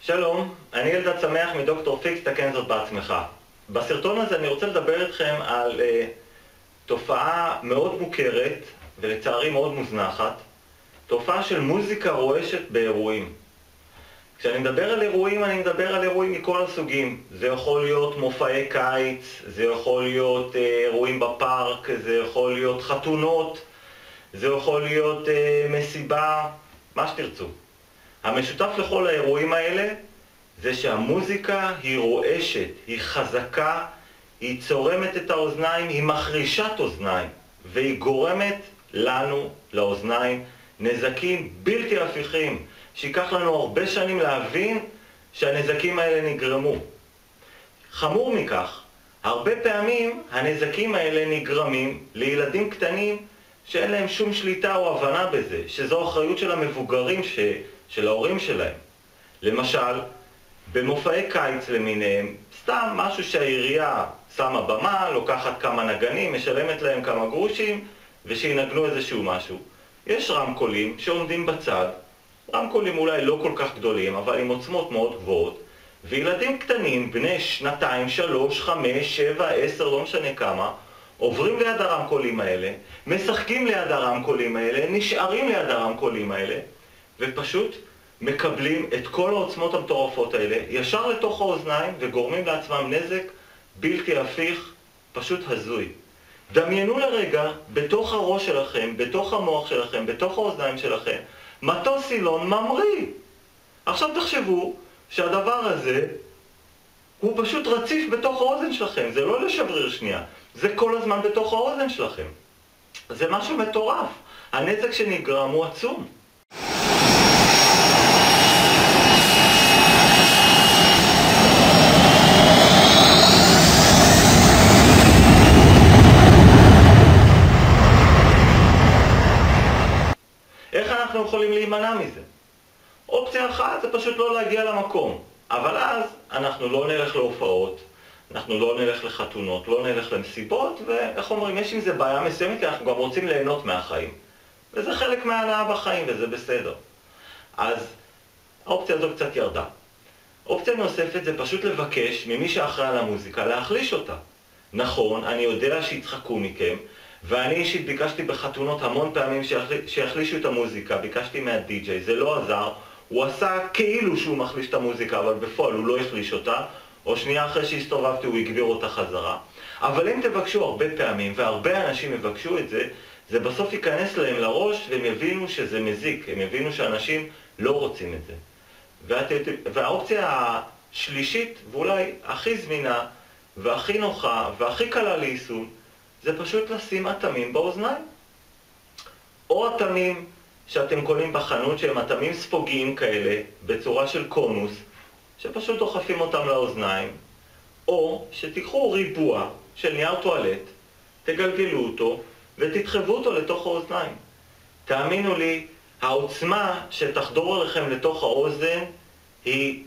שלום, אני אלדד שמח מדוקטור פיקס, תקן זאת בעצמך. בסרטון הזה אני רוצה לדבר איתכם על תופעה מאוד מוכרת ולצערי מאוד מוזנחת, תופעה של מוזיקה רועשת באירועים. כשאני מדבר על אירועים, אני מדבר על אירועים מכל הסוגים. זה יכול להיות מופעי קיץ, זה יכול להיות אירועים בפארק, זה יכול להיות חתונות, זה יכול להיות מסיבה, מה שתרצו. המשותף לכל האירועים האלה זה שהמוזיקה היא רועשת, היא חזקה, היא צורמת את האוזניים, היא מחרישת אוזניים, והיא גורמת לנו, לאוזניים, נזקים בלתי הפיכים, שיקח לנו הרבה שנים להבין שהנזקים האלה נגרמו. חמור מכך, הרבה פעמים הנזקים האלה נגרמים לילדים קטנים שאין להם שום שליטה או הבנה בזה, שזו אחריות של המבוגרים של ההורים שלהם. למשל, במופעי קיץ למיניהם, סתם משהו שהעירייה שמה במה, לוקחת כמה נגנים, משלמת להם כמה גרושים, ושינגנו איזשהו משהו. יש רמקולים שעומדים בצד, רמקולים אולי לא כל כך גדולים, אבל עם עוצמות מאוד גבוהות, וילדים קטנים, בני 2, 3, 5, 7, 10, לא משנה כמה, עוברים ליד הרמקולים האלה, משחקים ליד הרמקולים האלה, נשארים ליד הרמקולים האלה, ופשוט מקבלים את כל העוצמות המטורפות האלה ישר לתוך האוזניים וגורמים לעצמם נזק בלתי הפיך, פשוט הזוי. דמיינו לרגע בתוך הראש שלכם, בתוך המוח שלכם, בתוך האוזניים שלכם, מטוס סילון ממריא. עכשיו תחשבו שהדבר הזה הוא פשוט רציף בתוך האוזן שלכם, זה לא לשבריר שנייה, זה כל הזמן בתוך האוזן שלכם. זה משהו מטורף, הנזק שנגרם הוא עצום. איך אנחנו יכולים להימנע מזה? אופציה אחת זה פשוט לא להגיע למקום, אבל אז אנחנו לא נלך להופעות, אנחנו לא נלך לחתונות, לא נלך למסיבות, ואיך אומרים, יש עם זה בעיה מסוימת, כי אנחנו גם רוצים ליהנות מהחיים. וזה חלק מההנאה בחיים, וזה בסדר. אז האופציה הזו קצת ירדה. אופציה נוספת זה פשוט לבקש ממי שאחראי על המוזיקה להחליש אותה. נכון, אני יודע שיצחקו מכם, ואני אישית ביקשתי בחתונות המון פעמים שיחלישו את המוזיקה, ביקשתי מהדי-ג'יי, זה לא עזר, הוא עשה כאילו שהוא מחליש את המוזיקה, אבל בפועל הוא לא החליש אותה, או שנייה אחרי שהסתובבתי הוא יגביר אותה חזרה. אבל אם תבקשו הרבה פעמים, והרבה אנשים יבקשו את זה, זה בסוף ייכנס להם לראש והם יבינו שזה מזיק, הם יבינו שאנשים לא רוצים את זה. והאופציה השלישית, ואולי הכי זמינה, והכי נוחה, והכי קלה ליישום, זה פשוט לשים אטמים באוזניים. או אטמים שאתם קונים בחנות שהם אטמים ספוגיים כאלה, בצורה של קונוס, שפשוט דוחפים אותם לאוזניים, או שתיקחו ריבוע של נייר טואלט, תגלגלו אותו ותדחבו אותו לתוך האוזניים. תאמינו לי, העוצמה שתחדור עליכם לתוך האוזן היא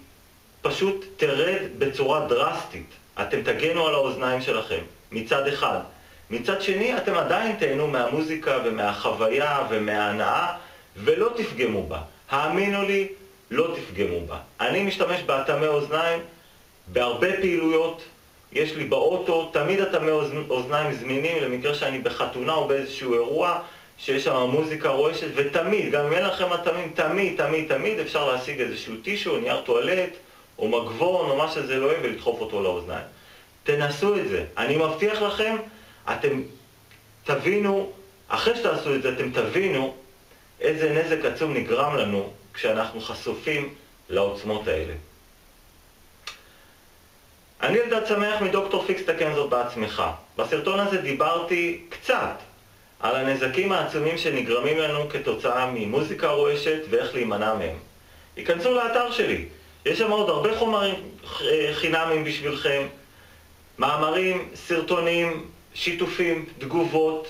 פשוט תרד בצורה דרסטית. אתם תגנו על האוזניים שלכם, מצד אחד. מצד שני, אתם עדיין תהנו מהמוזיקה ומהחוויה ומההנאה, ולא תפגמו בה. האמינו לי, לא תפגמו בה. אני משתמש באטמי אוזניים בהרבה פעילויות. יש לי באוטו, תמיד אטמי אוזניים זמינים למקרה שאני בחתונה או באיזשהו אירוע שיש שם מוזיקה רועשת, ותמיד, גם אם אין לכם אטמים, תמיד אפשר להשיג איזשהו טישו, נייר טואלט, או מגבון, או מה שזה לא יהיה, ולדחוף אותו לאוזניים. תנסו את זה. אני מבטיח לכם, אתם תבינו, אחרי שתעשו את זה, אתם תבינו איזה נזק עצום נגרם לנו כשאנחנו חשופים לעוצמות האלה. אני אלדד שמח מדוקטור פיקס, תקן זאת בעצמך. בסרטון הזה דיברתי קצת על הנזקים העצומים שנגרמים לנו כתוצאה ממוזיקה רועשת ואיך להימנע מהם. היכנסו לאתר שלי, יש שם עוד הרבה חומרים חינמים בשבילכם, מאמרים, סרטונים, שיתופים, תגובות,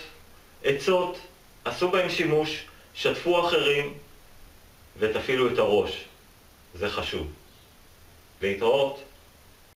עצות, עשו בהם שימוש, שתפו אחרים ותפעילו את הראש. זה חשוב. להתראות.